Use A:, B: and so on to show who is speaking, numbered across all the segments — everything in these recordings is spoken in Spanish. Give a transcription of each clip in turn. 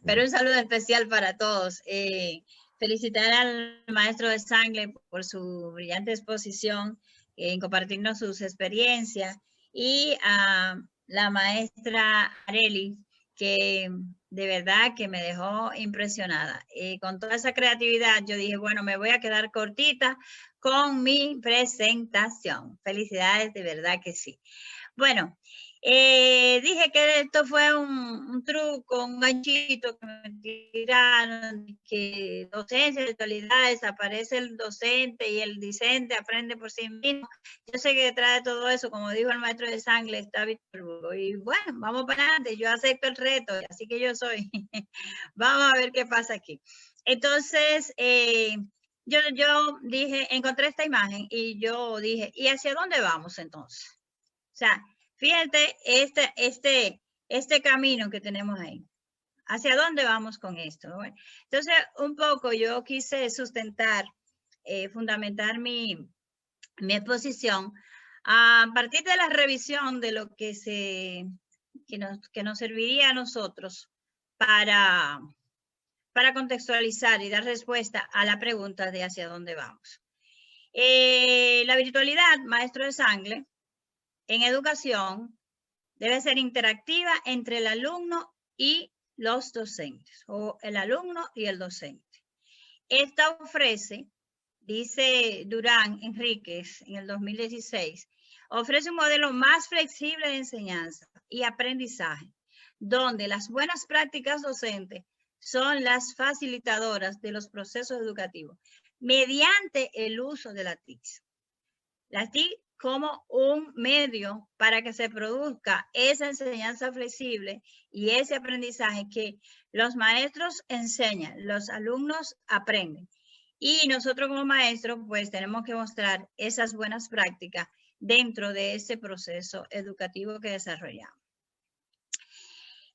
A: pero un saludo especial para todos. Felicitar al maestro de Sangle por su brillante exposición, en compartirnos sus experiencias, y a la maestra Arely, que de verdad que me dejó impresionada. Con toda esa creatividad, yo dije, bueno, me voy a quedar cortita con mi presentación. Felicidades, de verdad que sí. Bueno, dije que esto fue un truco, un ganchito que me tiraron, que docencia de actualidad desaparece el docente y el discente aprende por sí mismo. Yo sé que detrás de todo eso, como dijo el maestro de Sangle, está Víctor Hugo. Y bueno, vamos para adelante, yo acepto el reto, así que yo soy. Vamos a ver qué pasa aquí. Entonces, yo dije, encontré esta imagen y yo dije, ¿y hacia dónde vamos entonces? O sea, fíjate este camino que tenemos ahí. ¿Hacia dónde vamos con esto? Bueno, entonces, un poco yo quise sustentar, fundamentar mi exposición a partir de la revisión de lo que nos serviría a nosotros para contextualizar y dar respuesta a la pregunta de hacia dónde vamos. La virtualidad, maestro de Sangle, en educación debe ser interactiva entre el alumno y los docentes, o el alumno y el docente. Esta ofrece, dice Durán Enríquez en el 2016, ofrece un modelo más flexible de enseñanza y aprendizaje, donde las buenas prácticas docentes son las facilitadoras de los procesos educativos mediante el uso de las TIC. Las TIC como un medio para que se produzca esa enseñanza flexible y ese aprendizaje que los maestros enseñan, los alumnos aprenden. Y nosotros como maestros, pues tenemos que mostrar esas buenas prácticas dentro de ese proceso educativo que desarrollamos.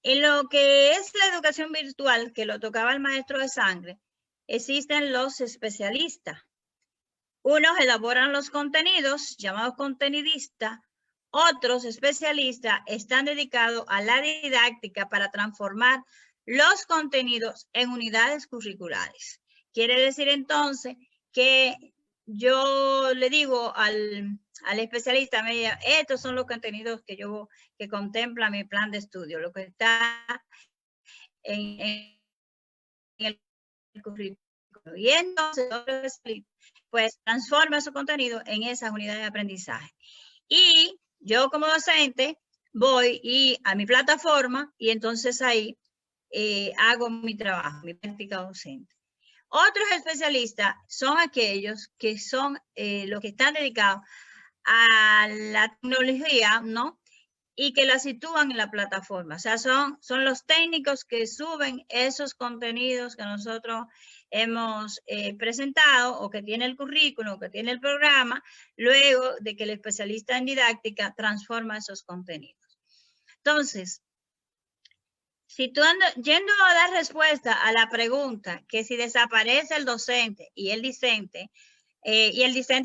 A: En lo que es la educación virtual, que lo tocaba el maestro de Sangle, existen los especialistas. Unos elaboran los contenidos, llamados contenidistas. Otros especialistas están dedicados a la didáctica para transformar los contenidos en unidades curriculares. Quiere decir entonces que yo le digo al especialista, estos son los contenidos que contempla mi plan de estudio, lo que está en el currículo. Y entonces, pues transforma su contenido en esas unidades de aprendizaje. Y yo como docente voy a mi plataforma y entonces ahí hago mi trabajo, mi práctica docente. Otros especialistas son aquellos que son los que están dedicados a la tecnología, ¿no? Y que la sitúan en la plataforma. O sea, son los técnicos que suben esos contenidos que nosotros hemos presentado, o que tiene el currículum, o que tiene el programa, luego de que el especialista en didáctica transforma esos contenidos. Entonces, yendo a dar respuesta a la pregunta que si desaparece el docente y el discente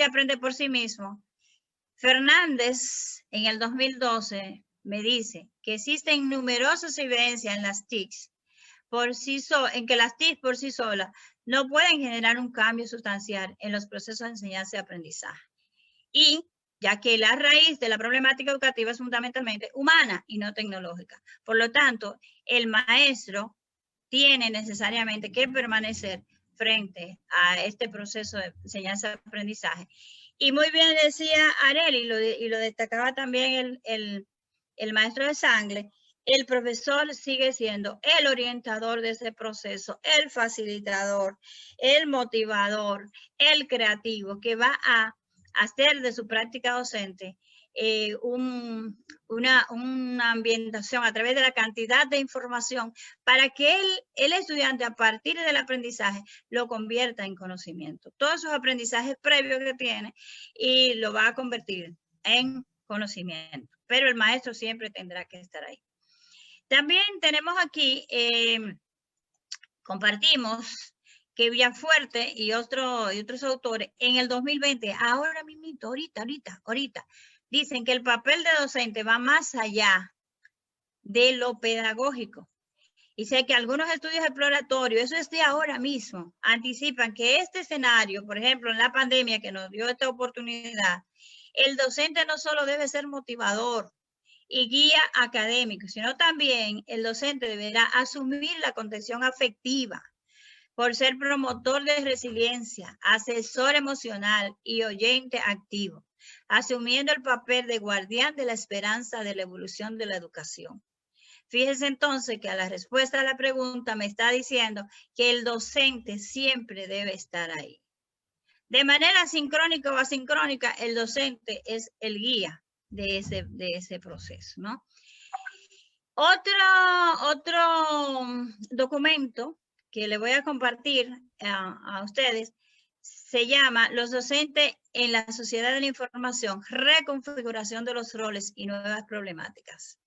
A: aprende por sí mismo, Fernández en el 2012 me dice que existen numerosas evidencias en las TICs en que las TIC por sí solas no pueden generar un cambio sustancial en los procesos de enseñanza y aprendizaje. Y ya que la raíz de la problemática educativa es fundamentalmente humana y no tecnológica. Por lo tanto, el maestro tiene necesariamente que permanecer frente a este proceso de enseñanza y aprendizaje. Y muy bien decía Arely, y lo destacaba también el maestro de Sangle, el profesor sigue siendo el orientador de ese proceso, el facilitador, el motivador, el creativo, que va a hacer de su práctica docente una ambientación a través de la cantidad de información para que el estudiante, a partir del aprendizaje, lo convierta en conocimiento. Todos esos aprendizajes previos que tiene y lo va a convertir en conocimiento. Pero el maestro siempre tendrá que estar ahí. También tenemos aquí, compartimos que Villafuerte y otros autores en el 2020, ahora mismo, ahorita, dicen que el papel de docente va más allá de lo pedagógico Y sé que algunos estudios exploratorios, eso es de ahora mismo, anticipan que este escenario, por ejemplo, en la pandemia que nos dio esta oportunidad, el docente no solo debe ser motivador y guía académico, sino también el docente deberá asumir la contención afectiva por ser promotor de resiliencia, asesor emocional y oyente activo, asumiendo el papel de guardián de la esperanza de la evolución de la educación. Fíjese entonces que a la respuesta a la pregunta me está diciendo que el docente siempre debe estar ahí. De manera sincrónica o asincrónica, el docente es el guía de ese proceso, ¿no? Otro documento que le voy a compartir a ustedes se llama Los docentes en la sociedad de la información, reconfiguración de los roles y nuevas problemáticas.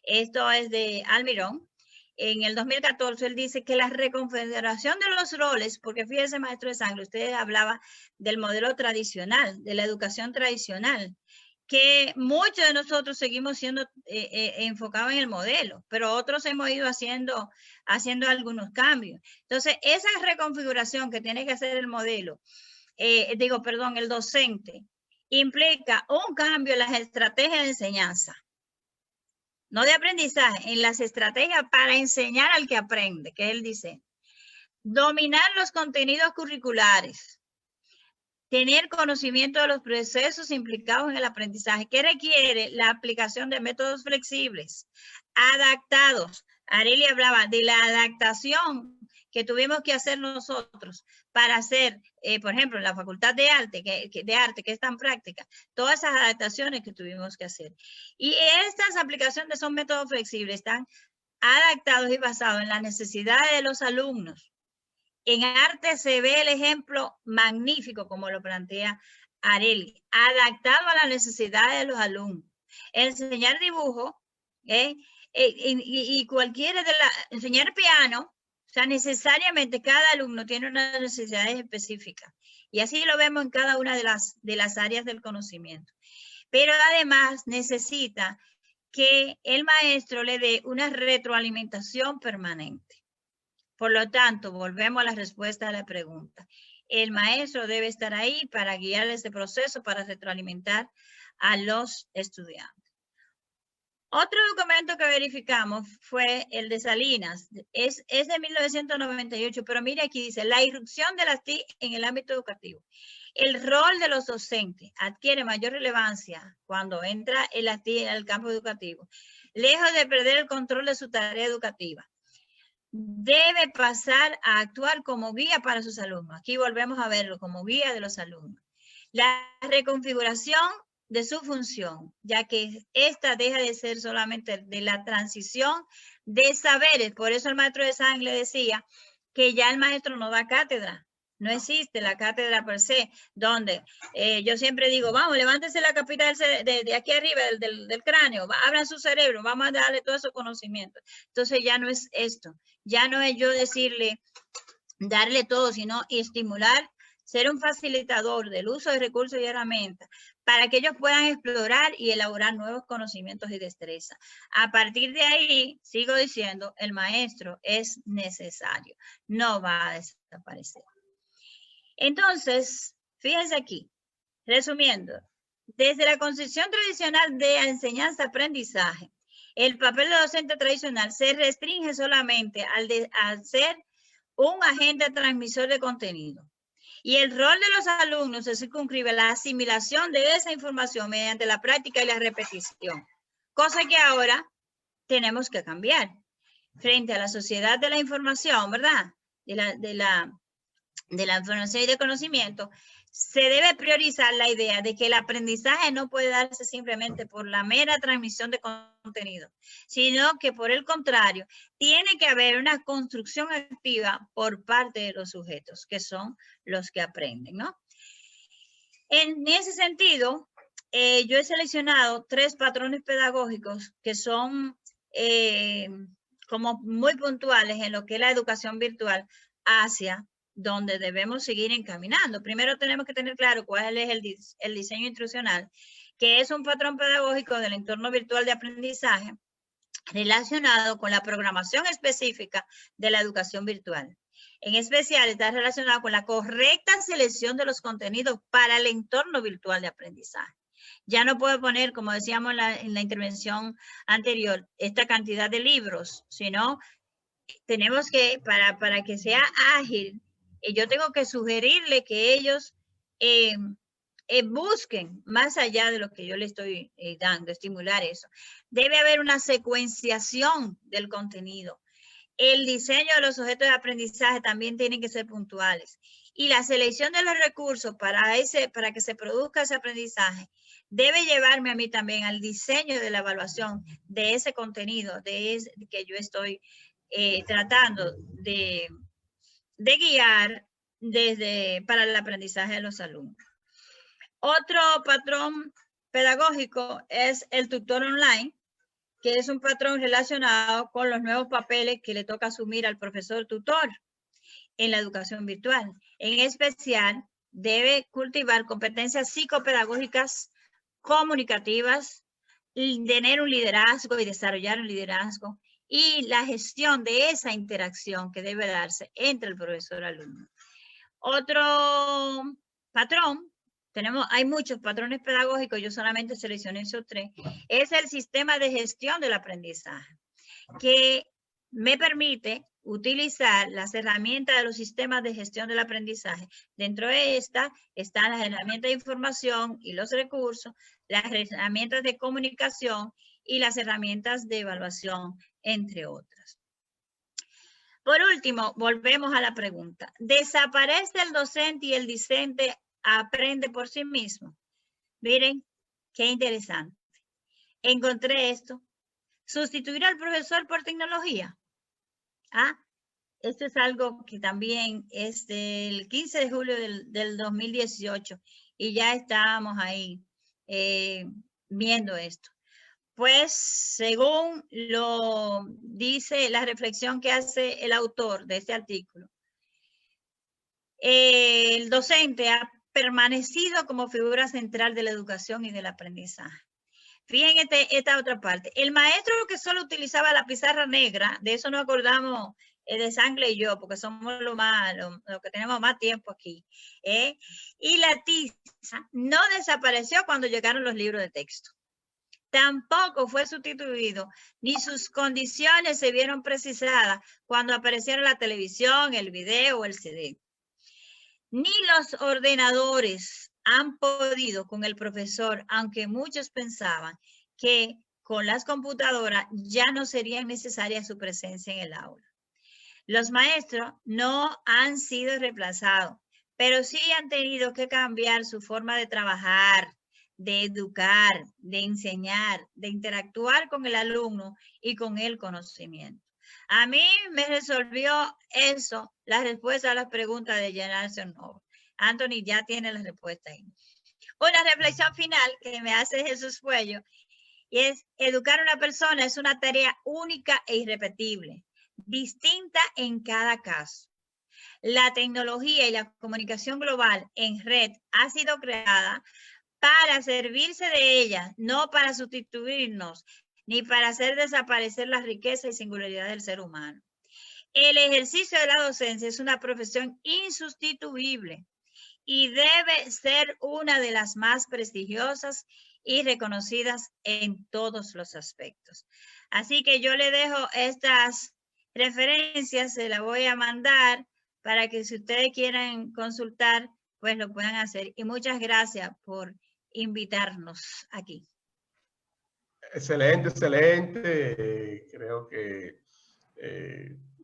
A: Esto es de Almirón. En el 2014 él dice que la reconfiguración de los roles, porque fíjese, maestro de Sangre, usted hablaba del modelo tradicional, de la educación tradicional, que muchos de nosotros seguimos siendo enfocados en el modelo, pero otros hemos ido haciendo algunos cambios. Entonces, esa reconfiguración que tiene que hacer el modelo, el docente, implica un cambio en las estrategias de enseñanza. No de aprendizaje, en las estrategias para enseñar al que aprende, que él dice. Dominar los contenidos curriculares. Tener conocimiento de los procesos implicados en el aprendizaje, que requiere la aplicación de métodos flexibles, adaptados. Arelia hablaba de la adaptación que tuvimos que hacer nosotros para hacer, por ejemplo, en la Facultad de Arte, que es tan práctica, todas esas adaptaciones que tuvimos que hacer. Y estas aplicaciones son métodos flexibles, están adaptados y basados en las necesidades de los alumnos. En arte se ve el ejemplo magnífico, como lo plantea Areli, adaptado a las necesidades de los alumnos. Enseñar dibujo y cualquiera enseñar piano, o sea, necesariamente cada alumno tiene unas necesidades específicas. Y así lo vemos en cada una de las áreas del conocimiento. Pero además necesita que el maestro le dé una retroalimentación permanente. Por lo tanto, volvemos a la respuesta a la pregunta. El maestro debe estar ahí para guiar este proceso, para retroalimentar a los estudiantes. Otro documento que verificamos fue el de Salinas. Es de 1998, pero mire aquí dice, la irrupción de las TIC en el ámbito educativo. El rol de los docentes adquiere mayor relevancia cuando entra el TIC en el campo educativo, lejos de perder el control de su tarea educativa. Debe pasar a actuar como guía para sus alumnos. Aquí volvemos a verlo, como guía de los alumnos. La reconfiguración de su función, ya que esta deja de ser solamente de la transición de saberes. Por eso el maestro de Sangre decía que ya el maestro no da cátedra. No existe la cátedra per se, donde yo siempre digo, vamos, levántese la capita de aquí arriba, del cráneo, abran su cerebro, vamos a darle todo ese conocimiento. Entonces ya no es esto, ya no es yo decirle, darle todo, sino estimular, ser un facilitador del uso de recursos y herramientas para que ellos puedan explorar y elaborar nuevos conocimientos y destrezas. A partir de ahí, sigo diciendo, el maestro es necesario, no va a desaparecer. Entonces, fíjense aquí, resumiendo, desde la concepción tradicional de enseñanza-aprendizaje, el papel del docente tradicional se restringe solamente al ser un agente transmisor de contenido. Y el rol de los alumnos se circunscribe a la asimilación de esa información mediante la práctica y la repetición, cosa que ahora tenemos que cambiar. Frente a la sociedad de la información, ¿verdad? De la información y de conocimiento, se debe priorizar la idea de que el aprendizaje no puede darse simplemente por la mera transmisión de contenido, sino que por el contrario, tiene que haber una construcción activa por parte de los sujetos, que son los que aprenden, ¿no? En ese sentido, yo he seleccionado 3 patrones pedagógicos que son como muy puntuales en lo que es la educación virtual hacia donde debemos seguir encaminando. Primero tenemos que tener claro cuál es el diseño instruccional, que es un patrón pedagógico del entorno virtual de aprendizaje, relacionado con la programación específica de la educación virtual. En especial está relacionado con la correcta selección de los contenidos para el entorno virtual de aprendizaje. Ya no puedo poner, como decíamos en la intervención anterior, esta cantidad de libros, sino tenemos que, para que sea ágil, yo tengo que sugerirle que ellos busquen más allá de lo que yo le estoy dando, estimular eso. Debe haber una secuenciación del contenido. El diseño de los objetos de aprendizaje también tienen que ser puntuales. Y la selección de los recursos para que se produzca ese aprendizaje debe llevarme a mí también al diseño de la evaluación de ese contenido que yo estoy tratando de guiar para el aprendizaje de los alumnos. Otro patrón pedagógico es el tutor online, que es un patrón relacionado con los nuevos papeles que le toca asumir al profesor tutor en la educación virtual. En especial, debe cultivar competencias psicopedagógicas, comunicativas, tener un liderazgo y desarrollar un liderazgo, y la gestión de esa interacción que debe darse entre el profesor y el alumno. Otro patrón, hay muchos patrones pedagógicos, yo solamente seleccioné esos 3, es el sistema de gestión del aprendizaje, que me permite utilizar las herramientas de los sistemas de gestión del aprendizaje. Dentro de esta están las herramientas de información y los recursos, las herramientas de comunicación y las herramientas de evaluación, entre otras. Por último, volvemos a la pregunta. ¿Desaparece el docente y el discente aprende por sí mismo? Miren, qué interesante. Encontré esto. ¿Sustituir al profesor por tecnología? Esto es algo que también es del 15 de julio del 2018 y ya estábamos ahí viendo esto. Pues según lo dice la reflexión que hace el autor de este artículo, el docente ha permanecido como figura central de la educación y del aprendizaje. Fíjense esta otra parte. El maestro que solo utilizaba la pizarra negra, de eso nos acordamos de Sangle y yo, porque somos los que tenemos más tiempo aquí. Y la tiza no desapareció cuando llegaron los libros de texto. Tampoco fue sustituido, ni sus condiciones se vieron precisadas cuando aparecieron la televisión, el video o el CD. Ni los ordenadores han podido con el profesor, aunque muchos pensaban que con las computadoras ya no sería necesaria su presencia en el aula. Los maestros no han sido reemplazados, pero sí han tenido que cambiar su forma de trabajar, de educar, de enseñar, de interactuar con el alumno y con el conocimiento. A mí me resolvió eso, la respuesta a las preguntas de Jenarson Nova. Anthony ya tiene la respuesta ahí. Una reflexión final que me hace Jesús Puello y es: educar a una persona es una tarea única e irrepetible, distinta en cada caso. La tecnología y la comunicación global en red ha sido creada para servirse de ella, no para sustituirnos, ni para hacer desaparecer la riqueza y singularidad del ser humano. El ejercicio de la docencia es una profesión insustituible y debe ser una de las más prestigiosas y reconocidas en todos los aspectos. Así que yo le dejo estas referencias, se las voy a mandar para que si ustedes quieren consultar, pues lo puedan hacer. Y muchas gracias por invitarnos aquí.
B: Excelente, excelente. Creo que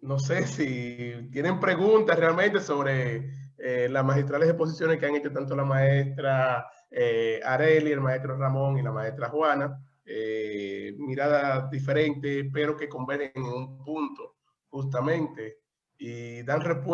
B: no sé si tienen preguntas realmente sobre las magistrales exposiciones que han hecho tanto la maestra Arely, el maestro Ramón y la maestra Juana. Miradas diferentes, pero que convergen en un punto justamente y dan respuesta